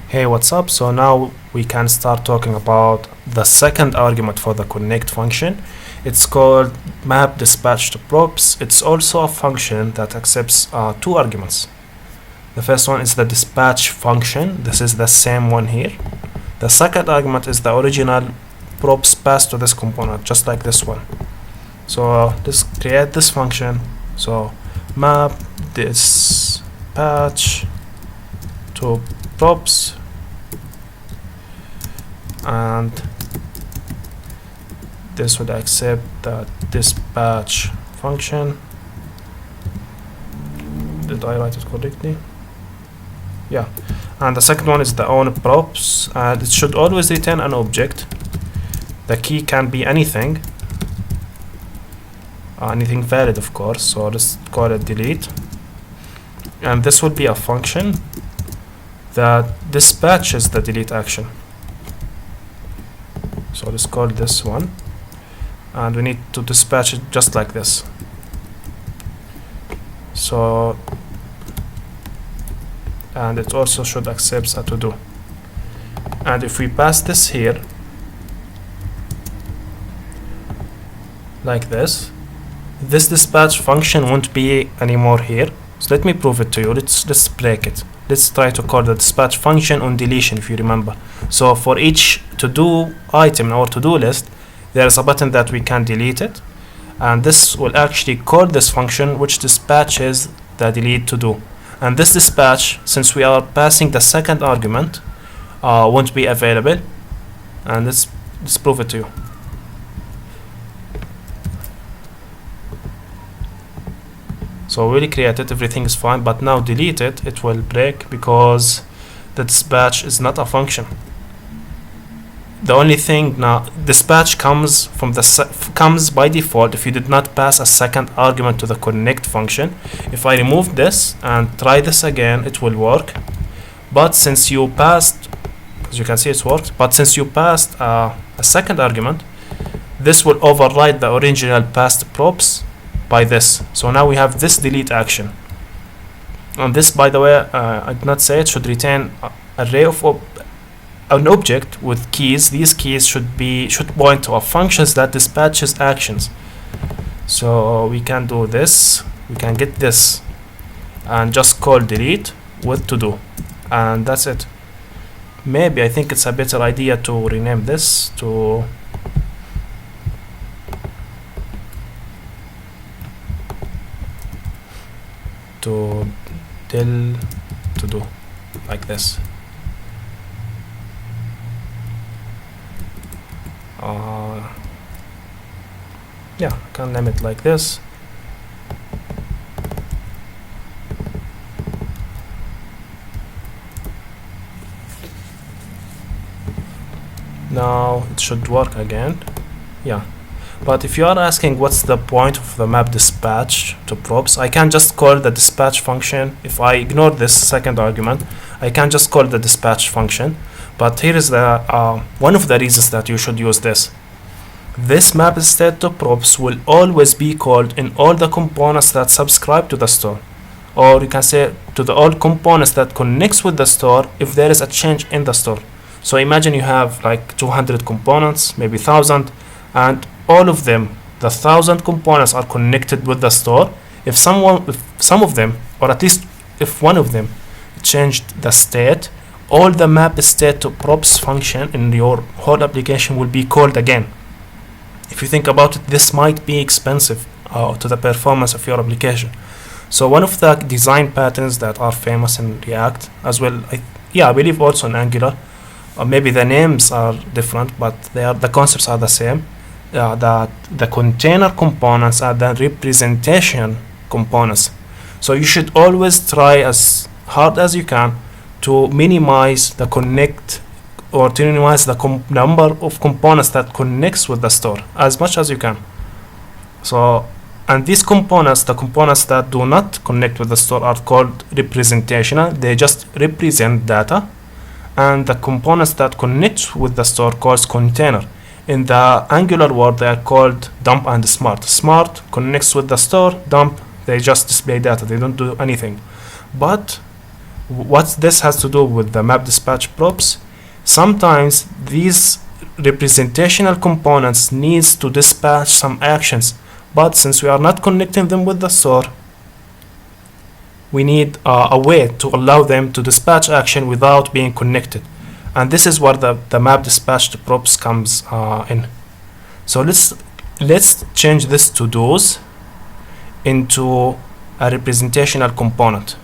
Hey, what's up? So now we can start talking about the second argument for the connect function. It's called mapDispatchToProps. It's also a function that accepts two arguments. The first one is the dispatch function. This is the same one here. The second argument is the original props passed to this component, just like this one. So let's create this function. So mapDispatchToProps, and this would accept the dispatch function. Did I write it correctly? Yeah. And the second one is the own props, and it should always return an object. The key can be anything, anything valid, of course. So let's call it delete, and this would be a function that dispatches the delete action. So let's call this one, and we need to dispatch it just like this. So, and it also should accept a to do. And if we pass this here like this dispatch function won't be anymore here. So let me prove it to you. Let's break it. Let's try to call the dispatch function on deletion, if you remember. So for each to-do item in our to-do list, there is a button that we can delete it, and this will actually call this function which dispatches the delete to-do. And this dispatch, since we are passing the second argument, won't be available. And let's prove it to you. So we create it, everything is fine, but now delete it, it will break because the dispatch is not a function. The only thing now, dispatch comes from comes by default if you did not pass a second argument to the connect function. If I remove this and try this again, it will work. But since you passed, as you can see, it worked. But since you passed a second argument, this will override the original passed props by this. So now we have this delete action. And this, by the way, I did not say it, should return an array of an object with keys. These keys should point to a functions that dispatches actions. So we can do this. We can get this and just call delete with to do, and that's it. Maybe I think it's a better idea to rename this to del to do, like this. Yeah, I can name it like this. Now it should work again. Yeah. But if you are asking what's the point of the mapDispatchToProps, I can just call the dispatch function. If I ignore this second argument, I can just call the dispatch function. But here is the one of the reasons that you should use this. This mapDispatchToProps will always be called in all the components that subscribe to the store, or you can say to the all components that connects with the store if there is a change in the store. So imagine you have like 200 components, maybe 1,000, and all of them, the 1,000 components, are connected with the store. If some of them, or at least if one of them, changed the state, all the mapDispatchToProps function in your whole application will be called again. If you think about it, this might be expensive to the performance of your application. So one of the design patterns that are famous in React, as well, I believe also in Angular, or maybe the names are different, but the concepts are the same. That the container components are the representation components. So you should always try as hard as you can to minimize the connect, or to minimize the number of components that connects with the store as much as you can. So, and these components, the components that do not connect with the store, are called representational. They just represent data. And the components that connect with the store called container. In the Angular world, they are called dump and smart. Smart connects with the store. Dump, they just display data. They don't do anything. But what this has to do with the mapDispatchToProps, sometimes these representational components needs to dispatch some actions, but since we are not connecting them with the store, we need a way to allow them to dispatch action without being connected, and this is where the mapDispatchToProps comes in. So let's change this to do's into a representational component.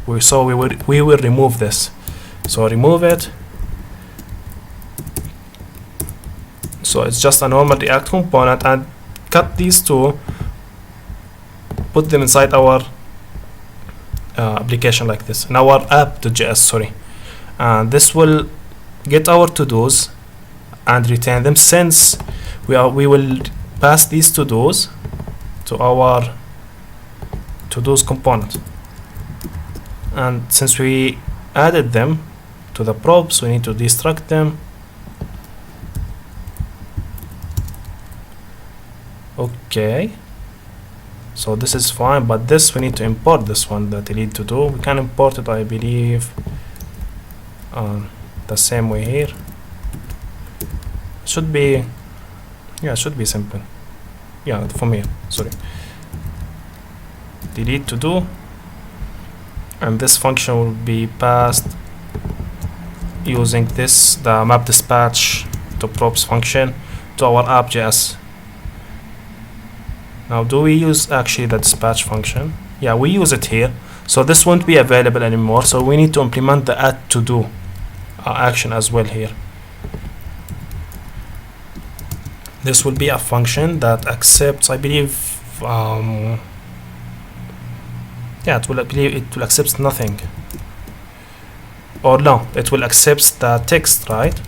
We will remove this. So remove it. So it's just a normal React component, and cut these two, put them inside our application like this, in our app.js, sorry. And this will get our to-dos and retain them, since we will pass these to-dos to our to-dos component. And since we added them to the props, we need to destruct them. Okay, so this is fine, but this we need to import this one, the delete to do. We can import it, I believe, the same way here. Should be, yeah, it should be simple. Yeah, from here, sorry. Delete to do, and this function will be passed using this, the mapDispatchToProps function, to our app.js. Now, do we use actually the dispatch function? Yeah, we use it here. So this won't be available anymore. So we need to implement the add to do action as well here. This will be a function that accepts, I believe, yeah, it will accept nothing. Or no, it will accept the text, right?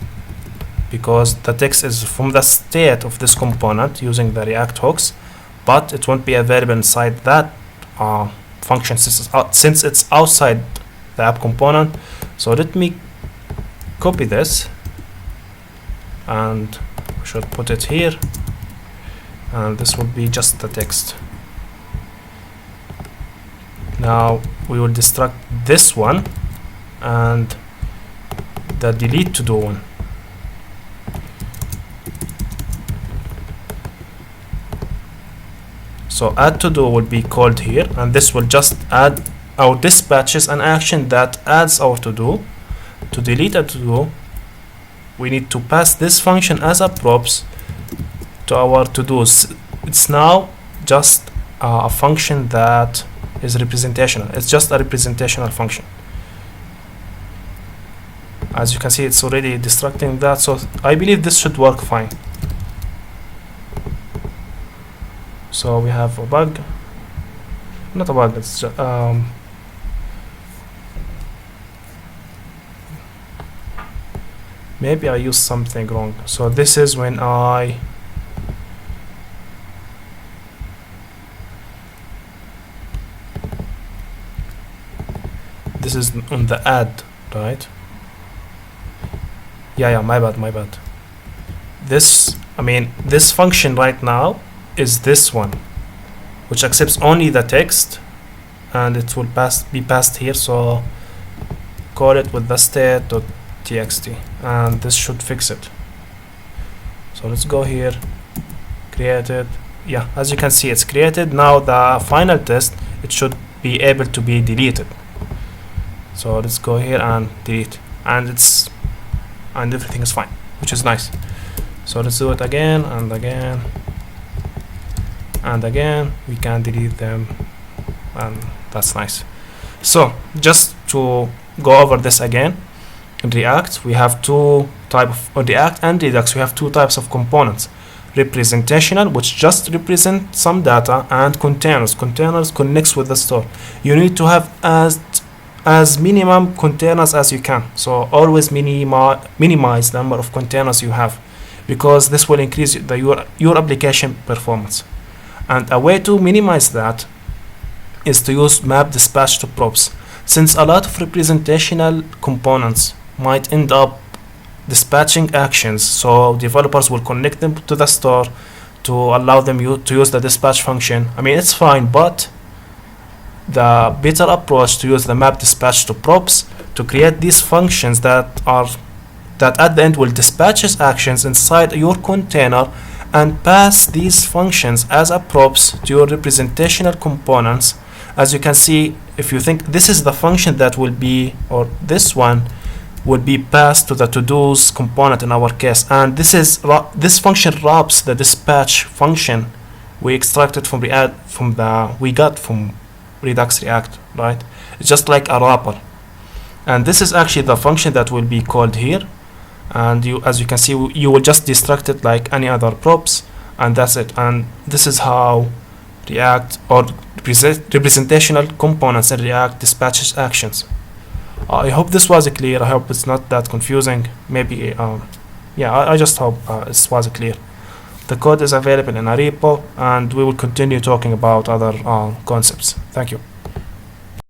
Because the text is from the state of this component using the React hooks, but it won't be available inside that function since it's outside the app component. So let me copy this, and we should put it here, and this will be just the text. Now we will destruct this one and the delete to do one. So add to do will be called here, and this will just add our dispatches an action that adds our to do. To delete a to do, we need to pass this function as a props to our to do's. It's now just a function that is representational. It's just a representational function. As you can see, it's already destructing that, so I believe this should work fine. So we have a bug, not a bug, it's just, maybe I used something wrong. So this is when this is on the add, right? Yeah, my bad. This function right now is this one, which accepts only the text, and it will be passed here. So call it with the state.txt, and this should fix it. So let's go here, create it. Yeah, as you can see, it's created. Now the final test, it should be able to be deleted. So let's go here and delete, and everything is fine, which is nice. So let's do it again and again and again. We can delete them, and that's nice. So just to go over this again, in React we have two types of React and Redux. We have two types of components: representational, which just represent some data, and containers. Containers connects with the store. You need to have as minimum containers as you can. So always minimize the number of containers you have, because this will increase your application performance. And a way to minimize that is to use mapDispatchToProps, since a lot of representational components might end up dispatching actions. So developers will connect them to the store to allow them to use the dispatch function. I mean, it's fine, but the better approach to use the mapDispatchToProps to create these functions that at the end will dispatch its actions inside your container and pass these functions as a props to your representational components. As you can see, if you think this is the function that will be, or this one would be passed to the to-dos component in our case, and this function wraps the dispatch function we extracted from we got from Redux React, right? It's just like a wrapper, and this is actually the function that will be called here. And as you can see, you will just destruct it like any other props, and that's it. And this is how React or representational components in React dispatches actions. I hope this was clear. I hope it's not that confusing. Maybe, yeah, I just hope it was clear. The code is available in a repo, and we will continue talking about other concepts. Thank you.